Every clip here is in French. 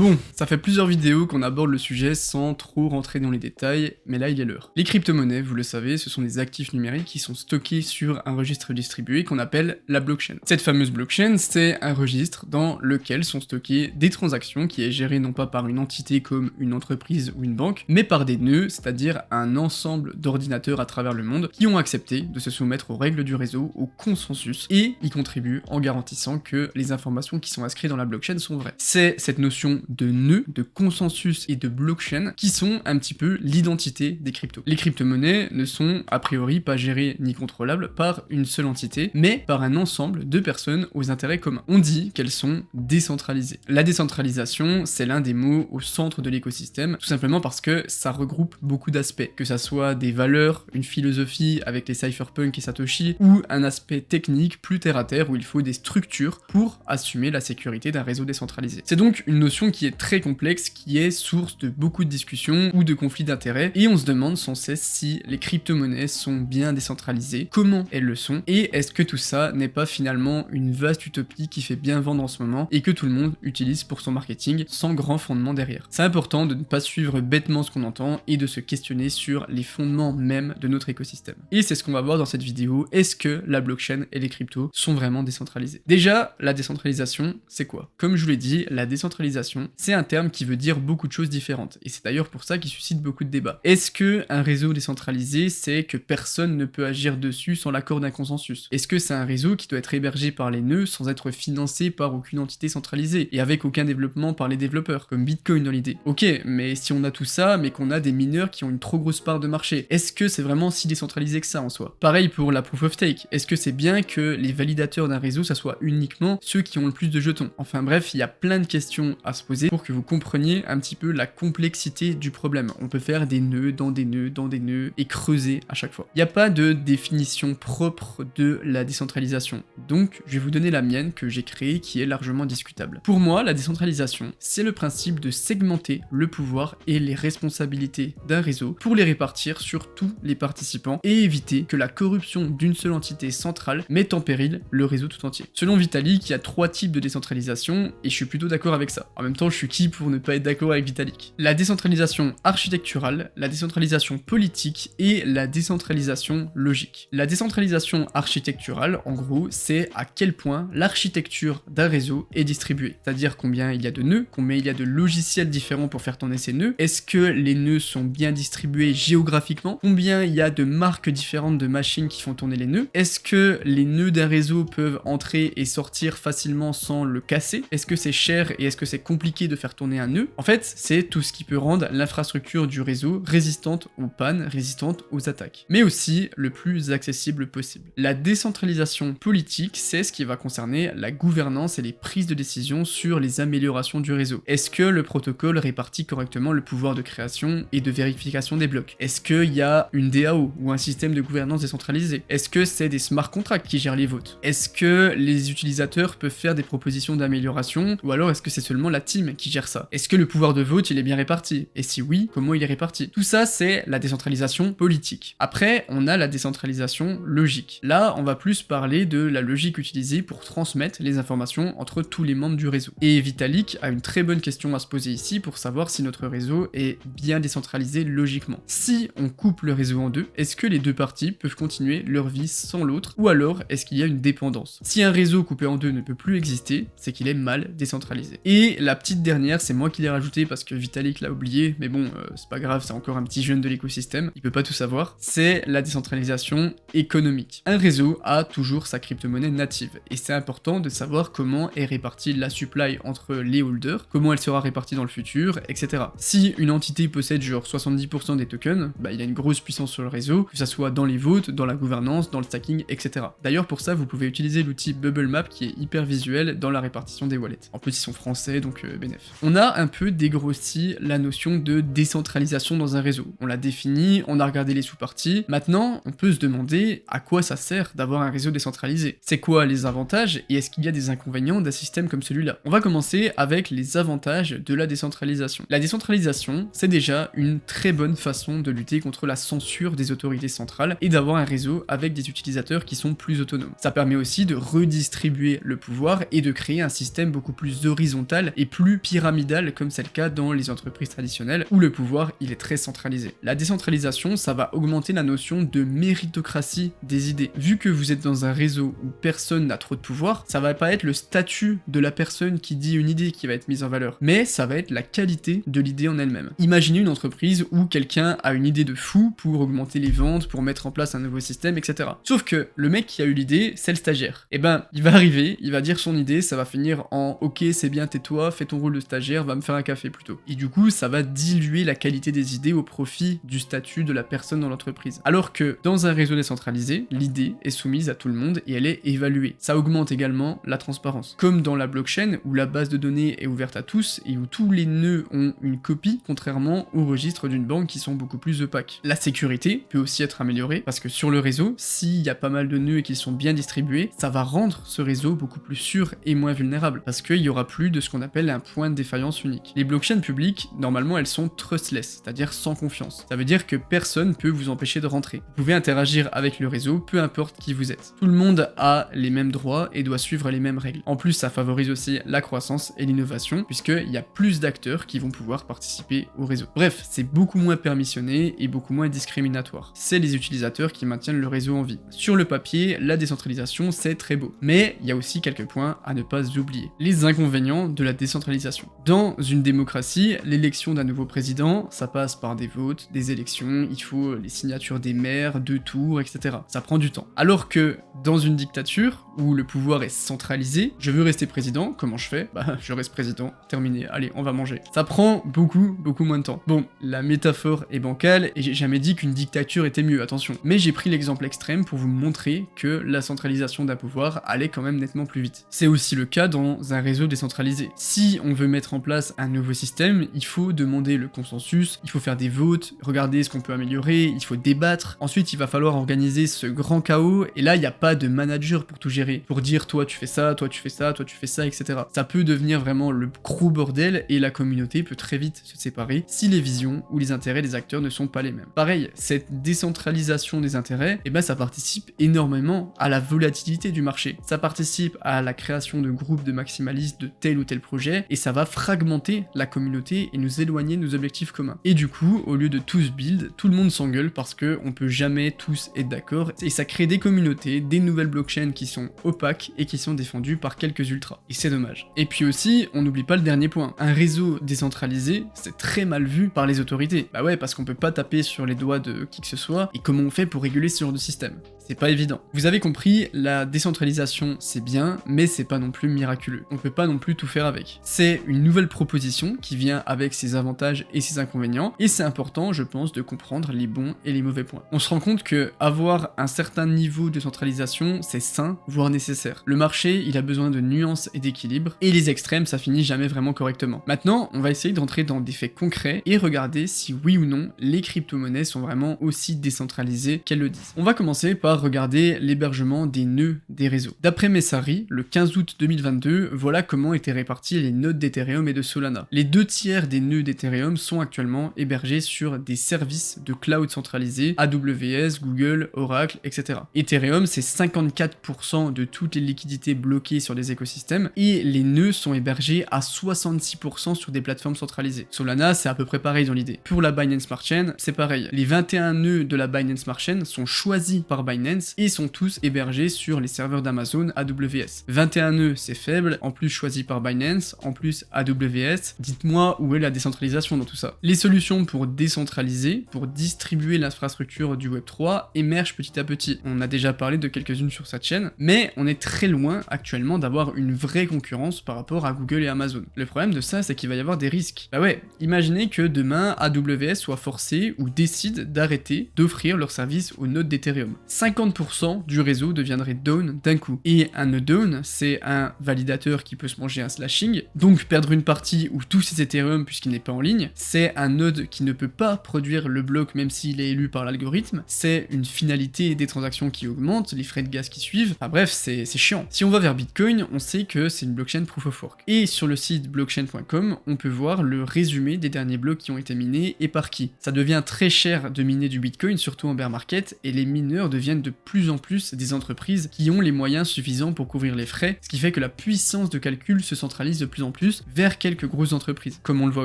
Bon, ça fait plusieurs vidéos qu'on aborde le sujet sans trop rentrer dans les détails, mais là il est l'heure. Les crypto-monnaies, vous le savez, ce sont des actifs numériques qui sont stockés sur un registre distribué qu'on appelle la blockchain. Cette fameuse blockchain, c'est un registre dans lequel sont stockées des transactions qui est géré non pas par une entité comme une entreprise ou une banque, mais par des nœuds, c'est-à-dire un ensemble d'ordinateurs à travers le monde qui ont accepté de se soumettre aux règles du réseau, au consensus, et y contribuent en garantissant que les informations qui sont inscrites dans la blockchain sont vraies. C'est cette notion de nœuds, de consensus et de blockchain qui sont un petit peu l'identité des cryptos. Les crypto-monnaies ne sont a priori pas gérées ni contrôlables par une seule entité, mais par un ensemble de personnes aux intérêts communs. On dit qu'elles sont décentralisées. La décentralisation, c'est l'un des mots au centre de l'écosystème, tout simplement parce que ça regroupe beaucoup d'aspects, que ça soit des valeurs, une philosophie avec les cypherpunks et Satoshi, ou un aspect technique plus terre à terre où il faut des structures pour assumer la sécurité d'un réseau décentralisé. C'est donc une notion qui est très complexe, qui est source de beaucoup de discussions ou de conflits d'intérêts, et on se demande sans cesse si les crypto-monnaies sont bien décentralisées, comment elles le sont, et est-ce que tout ça n'est pas finalement une vaste utopie qui fait bien vendre en ce moment, et que tout le monde utilise pour son marketing sans grand fondement derrière. C'est important de ne pas suivre bêtement ce qu'on entend, et de se questionner sur les fondements même de notre écosystème. Et c'est ce qu'on va voir dans cette vidéo, est-ce que la blockchain et les cryptos sont vraiment décentralisés? Déjà, la décentralisation, c'est quoi? Comme je vous l'ai dit, la décentralisation, c'est un terme qui veut dire beaucoup de choses différentes, et c'est d'ailleurs pour ça qu'il suscite beaucoup de débats. Est-ce que un réseau décentralisé, c'est que personne ne peut agir dessus sans l'accord d'un consensus? Est-ce que c'est un réseau qui doit être hébergé par les nœuds sans être financé par aucune entité centralisée, et avec aucun développement par les développeurs, comme Bitcoin dans l'idée? Ok, mais si on a tout ça, mais qu'on a des mineurs qui ont une trop grosse part de marché, est-ce que c'est vraiment si décentralisé que ça en soi? Pareil pour la proof of stake, est-ce que c'est bien que les validateurs d'un réseau, ça soit uniquement ceux qui ont le plus de jetons? Enfin bref, il y a plein de questions à se poser pour que vous compreniez un petit peu la complexité du problème. On peut faire des nœuds dans des nœuds dans des nœuds et creuser à chaque fois. Il n'y a pas de définition propre de la décentralisation, donc je vais vous donner la mienne que j'ai créée qui est largement discutable. Pour moi, la décentralisation, c'est le principe de segmenter le pouvoir et les responsabilités d'un réseau pour les répartir sur tous les participants et éviter que la corruption d'une seule entité centrale mette en péril le réseau tout entier. Selon Vitalik, il y a 3 types de décentralisation et je suis plutôt d'accord avec ça. En même temps, je suis qui pour ne pas être d'accord avec Vitalik? La décentralisation architecturale, la décentralisation politique et la décentralisation logique. La décentralisation architecturale, en gros, c'est à quel point l'architecture d'un réseau est distribuée. C'est-à-dire combien il y a de nœuds, combien il y a de logiciels différents pour faire tourner ces nœuds, est-ce que les nœuds sont bien distribués géographiquement, combien il y a de marques différentes de machines qui font tourner les nœuds, est-ce que les nœuds d'un réseau peuvent entrer et sortir facilement sans le casser, est-ce que c'est cher et est-ce que c'est compliqué de faire tourner un nœud? En fait, c'est tout ce qui peut rendre l'infrastructure du réseau résistante aux pannes, résistante aux attaques, mais aussi le plus accessible possible. La décentralisation politique, c'est ce qui va concerner la gouvernance et les prises de décision sur les améliorations du réseau. Est-ce que le protocole répartit correctement le pouvoir de création et de vérification des blocs? Est-ce qu'il y a une DAO ou un système de gouvernance décentralisé? Est-ce que c'est des smart contracts qui gèrent les votes? Est-ce que les utilisateurs peuvent faire des propositions d'amélioration, ou alors est-ce que c'est seulement la team qui gère ça? Est-ce que le pouvoir de vote il est bien réparti? Et si oui, comment il est réparti? Tout ça c'est la décentralisation politique. Après, on a la décentralisation logique. Là, on va plus parler de la logique utilisée pour transmettre les informations entre tous les membres du réseau. Et Vitalik a une très bonne question à se poser ici pour savoir si notre réseau est bien décentralisé logiquement. Si on coupe le réseau en deux, est-ce que les deux parties peuvent continuer leur vie sans l'autre, ou alors est-ce qu'il y a une dépendance? Si un réseau coupé en deux ne peut plus exister, c'est qu'il est mal décentralisé. Et la petite dernière, c'est moi qui l'ai rajouté parce que Vitalik l'a oublié, mais bon, c'est pas grave, c'est encore un petit jeune de l'écosystème, il peut pas tout savoir, c'est la décentralisation économique. Un réseau a toujours sa crypto-monnaie native, et c'est important de savoir comment est répartie la supply entre les holders, comment elle sera répartie dans le futur, etc. Si une entité possède genre 70% des tokens, bah il a une grosse puissance sur le réseau, que ça soit dans les votes, dans la gouvernance, dans le stacking, etc. D'ailleurs pour ça vous pouvez utiliser l'outil Bubble Map qui est hyper visuel dans la répartition des wallets. En plus ils sont français donc bénef. On a un peu dégrossi la notion de décentralisation dans un réseau. On l'a défini, on a regardé les sous-parties. Maintenant on peut se demander à quoi ça sert d'avoir un réseau décentralisé. C'est quoi les avantages et est-ce qu'il y a des inconvénients d'un système comme celui-là? On va commencer avec les avantages de la décentralisation. La décentralisation, c'est déjà une très bonne façon de lutter contre la censure des autorités centrales et d'avoir un réseau avec des utilisateurs qui sont plus autonomes. Ça permet aussi de redistribuer le pouvoir et de créer un système beaucoup plus horizontal et plus plus pyramidal comme c'est le cas dans les entreprises traditionnelles où le pouvoir il est très centralisé. La décentralisation, ça va augmenter la notion de méritocratie des idées. Vu que vous êtes dans un réseau où personne n'a trop de pouvoir, ça va pas être le statut de la personne qui dit une idée qui va être mise en valeur, mais ça va être la qualité de l'idée en elle-même. Imaginez une entreprise où quelqu'un a une idée de fou pour augmenter les ventes, pour mettre en place un nouveau système, etc. Sauf que le mec qui a eu l'idée, c'est le stagiaire. Et ben, il va arriver, il va dire son idée, ça va finir en « Ok, c'est bien, tais-toi, fais ton rôle de stagiaire, va me faire un café plutôt ». Et du coup, ça va diluer la qualité des idées au profit du statut de la personne dans l'entreprise. Alors que dans un réseau décentralisé, l'idée est soumise à tout le monde et elle est évaluée. Ça augmente également la transparence. Comme dans la blockchain, où la base de données est ouverte à tous et où tous les nœuds ont une copie, contrairement aux registres d'une banque qui sont beaucoup plus opaques. La sécurité peut aussi être améliorée, parce que sur le réseau, s'il y a pas mal de nœuds et qu'ils sont bien distribués, ça va rendre ce réseau beaucoup plus sûr et moins vulnérable, parce qu'il y aura plus de ce qu'on appelle un point de défaillance unique. Les blockchains publiques, normalement, elles sont trustless, c'est-à-dire sans confiance. Ça veut dire que personne peut vous empêcher de rentrer. Vous pouvez interagir avec le réseau, peu importe qui vous êtes. Tout le monde a les mêmes droits et doit suivre les mêmes règles. En plus, ça favorise aussi la croissance et l'innovation, puisqu'il y a plus d'acteurs qui vont pouvoir participer au réseau. Bref, c'est beaucoup moins permissionné et beaucoup moins discriminatoire. C'est les utilisateurs qui maintiennent le réseau en vie. Sur le papier, la décentralisation, c'est très beau. Mais il y a aussi quelques points à ne pas oublier. Les inconvénients de la décentralisation. Dans une démocratie, l'élection d'un nouveau président, ça passe par des votes, des élections, il faut les signatures des maires, 2 tours, etc. Ça prend du temps. Alors que dans une dictature, où le pouvoir est centralisé, je veux rester président, comment je fais? Bah, je reste président, terminé, allez, on va manger. Ça prend beaucoup moins de temps. Bon, la métaphore est bancale, et j'ai jamais dit qu'une dictature était mieux, attention. Mais j'ai pris l'exemple extrême pour vous montrer que la centralisation d'un pouvoir allait quand même nettement plus vite. C'est aussi le cas dans un réseau décentralisé. Si on veut mettre en place un nouveau système, il faut demander le consensus, il faut faire des votes, regarder ce qu'on peut améliorer, il faut débattre. Ensuite, il va falloir organiser ce grand chaos, et là, il n'y a pas de manager pour tout gérer, pour dire toi tu fais ça, toi tu fais ça, toi tu fais ça, etc. Ça peut devenir vraiment le gros bordel, et la communauté peut très vite se séparer si les visions ou les intérêts des acteurs ne sont pas les mêmes. Pareil, cette décentralisation des intérêts, et ben ça participe énormément à la volatilité du marché. Ça participe à la création de groupes de maximalistes de tel ou tel projet, et ça va fragmenter la communauté et nous éloigner de nos objectifs communs. Et du coup, au lieu de tous build, tout le monde s'engueule parce que on peut jamais tous être d'accord, et ça crée des communautés, des nouvelles blockchains qui sont opaques et qui sont défendues par quelques ultras. Et c'est dommage. Et puis aussi, on n'oublie pas le dernier point. Un réseau décentralisé, c'est très mal vu par les autorités. Bah ouais, parce qu'on peut pas taper sur les doigts de qui que ce soit, et comment on fait pour réguler ce genre de système? C'est pas évident. Vous avez compris, la décentralisation c'est bien, mais c'est pas non plus miraculeux. On peut pas non plus tout faire avec. C'est une nouvelle proposition qui vient avec ses avantages et ses inconvénients, et c'est important, je pense, de comprendre les bons et les mauvais points. On se rend compte que avoir un certain niveau de centralisation, c'est sain, voire nécessaire. Le marché, il a besoin de nuances et d'équilibre, et les extrêmes, ça finit jamais vraiment correctement. Maintenant, on va essayer d'entrer dans des faits concrets et regarder si oui ou non les crypto-monnaies sont vraiment aussi décentralisées qu'elles le disent. On va commencer par regarder l'hébergement des nœuds des réseaux. D'après Messari, le 15 août 2022, voilà comment étaient répartis les nodes d'Ethereum et de Solana. Les 2/3 des nœuds d'Ethereum sont actuellement hébergés sur des services de cloud centralisés, AWS, Google, Oracle, etc. Ethereum, c'est 54% de toutes les liquidités bloquées sur les écosystèmes, et les nœuds sont hébergés à 66% sur des plateformes centralisées. Solana, c'est à peu près pareil dans l'idée. Pour la Binance Smart Chain, c'est pareil. Les 21 nœuds de la Binance Smart Chain sont choisis par Binance et sont tous hébergés sur les serveurs d'Amazon AWS. 21 nœuds, c'est faible, en plus choisis par Binance, en plus AWS. Dites-moi où est la décentralisation dans tout ça. Les solutions pour décentraliser, pour distribuer l'infrastructure du Web3 émergent petit à petit. On a déjà parlé de quelques-unes sur cette chaîne, mais on est très loin actuellement d'avoir une vraie concurrence par rapport à Google et Amazon. Le problème de ça, c'est qu'il va y avoir des risques. Bah ouais, imaginez que demain AWS soit forcé ou décide d'arrêter d'offrir leurs services aux nodes d'Ethereum. 50% du réseau deviendrait down d'un coup. Et un node down, c'est un validateur qui peut se manger un slashing, donc perdre une partie ou tous ses Ethereum puisqu'il n'est pas en ligne, c'est un node qui ne peut pas produire le bloc même s'il est élu par l'algorithme, c'est une finalité des transactions qui augmentent, les frais de gaz qui suivent, enfin bref, c'est chiant. Si on va vers Bitcoin, on sait que c'est une blockchain proof of work. Et sur le site blockchain.com, on peut voir le résumé des derniers blocs qui ont été minés et par qui. Ça devient très cher de miner du Bitcoin, surtout en bear market, et les mineurs deviennent deviennent de plus en plus des entreprises qui ont les moyens suffisants pour couvrir les frais, ce qui fait que la puissance de calcul se centralise de plus en plus vers quelques grosses entreprises. Comme on le voit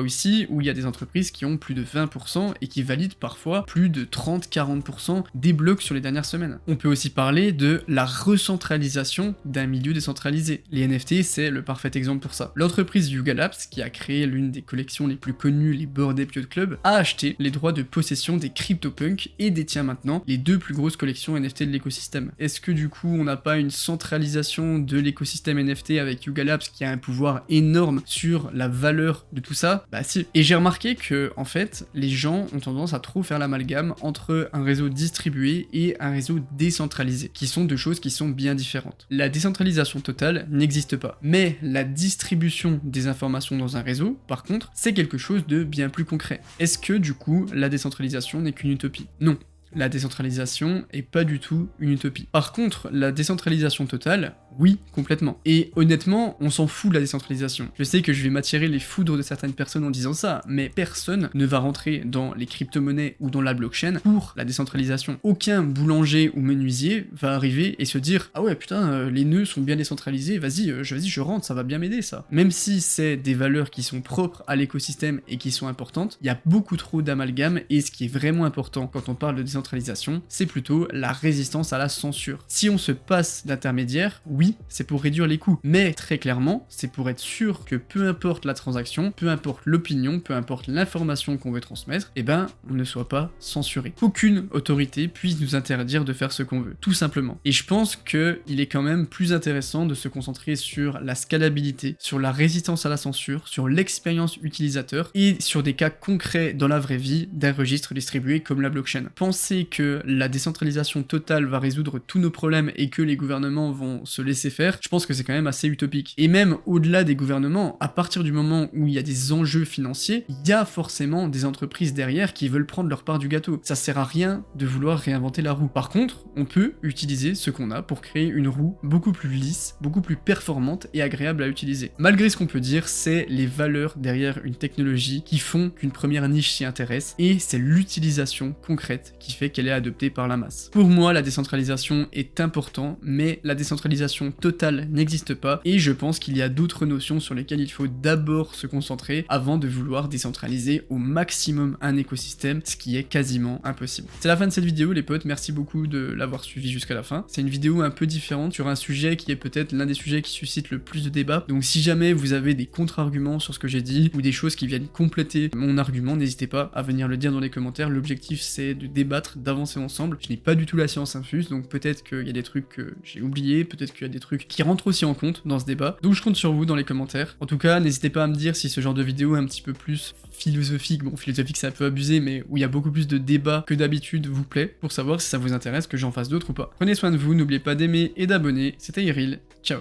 aussi, où il y a des entreprises qui ont plus de 20% et qui valident parfois plus de 30-40% des blocs sur les dernières semaines. On peut aussi parler de la recentralisation d'un milieu décentralisé. Les NFT, c'est le parfait exemple pour ça. L'entreprise Yuga Labs, qui a créé l'une des collections les plus connues, les Bored Ape Yacht Club, a acheté les droits de possession des CryptoPunks et détient maintenant les deux plus grosses collections NFT de l'écosystème. Est-ce que du coup on n'a pas une centralisation de l'écosystème NFT avec Yuga Labs qui a un pouvoir énorme sur la valeur de tout ça? Bah si. Et j'ai remarqué que en fait les gens ont tendance à trop faire l'amalgame entre un réseau distribué et un réseau décentralisé, qui sont deux choses qui sont bien différentes. La décentralisation totale n'existe pas, mais la distribution des informations dans un réseau, par contre, c'est quelque chose de bien plus concret. Est-ce que du coup la décentralisation n'est qu'une utopie? Non. La décentralisation est pas du tout une utopie. Par contre, la décentralisation totale, oui, complètement. Et honnêtement, on s'en fout de la décentralisation. Je sais que je vais m'attirer les foudres de certaines personnes en disant ça, mais personne ne va rentrer dans les crypto-monnaies ou dans la blockchain pour la décentralisation. Aucun boulanger ou menuisier va arriver et se dire « Ah ouais, putain, les nœuds sont bien décentralisés, vas-y, je rentre, ça va bien m'aider ça. » Même si c'est des valeurs qui sont propres à l'écosystème et qui sont importantes, il y a beaucoup trop d'amalgame et ce qui est vraiment important quand on parle de décentralisation, c'est plutôt la résistance à la censure. Si on se passe d'intermédiaire, oui, c'est pour réduire les coûts, mais très clairement, c'est pour être sûr que peu importe la transaction, peu importe l'opinion, peu importe l'information qu'on veut transmettre, eh ben, on ne soit pas censuré. Qu'aucune autorité puisse nous interdire de faire ce qu'on veut, tout simplement. Et je pense qu'il est quand même plus intéressant de se concentrer sur la scalabilité, sur la résistance à la censure, sur l'expérience utilisateur et sur des cas concrets dans la vraie vie d'un registre distribué comme la blockchain. Pensez que la décentralisation totale va résoudre tous nos problèmes et que les gouvernements vont se laisser faire, je pense que c'est quand même assez utopique. Et même au-delà des gouvernements, à partir du moment où il y a des enjeux financiers, il y a forcément des entreprises derrière qui veulent prendre leur part du gâteau. Ça sert à rien de vouloir réinventer la roue. Par contre, on peut utiliser ce qu'on a pour créer une roue beaucoup plus lisse, beaucoup plus performante et agréable à utiliser. Malgré ce qu'on peut dire, c'est les valeurs derrière une technologie qui font qu'une première niche s'y intéresse et c'est l'utilisation concrète qui fait qu'elle est adoptée par la masse. Pour moi, la décentralisation est importante, mais la décentralisation totale n'existe pas, et je pense qu'il y a d'autres notions sur lesquelles il faut d'abord se concentrer avant de vouloir décentraliser au maximum un écosystème, ce qui est quasiment impossible. C'est la fin de cette vidéo les potes, merci beaucoup de l'avoir suivi jusqu'à la fin. C'est une vidéo un peu différente sur un sujet qui est peut-être l'un des sujets qui suscite le plus de débats, donc si jamais vous avez des contre-arguments sur ce que j'ai dit, ou des choses qui viennent compléter mon argument, n'hésitez pas à venir le dire dans les commentaires. L'objectif c'est de débattre, d'avancer ensemble. Je n'ai pas du tout la science infuse, donc peut-être qu'il y a des trucs que j'ai oubliés, peut-être qu'il y a des trucs qui rentrent aussi en compte dans ce débat, donc je compte sur vous dans les commentaires. En tout cas, n'hésitez pas à me dire si ce genre de vidéo est un petit peu plus philosophique, bon philosophique c'est un peu abusé, mais où il y a beaucoup plus de débats que d'habitude vous plaît, pour savoir si ça vous intéresse que j'en fasse d'autres ou pas. Prenez soin de vous, n'oubliez pas d'aimer et d'abonner, c'était Iril, ciao.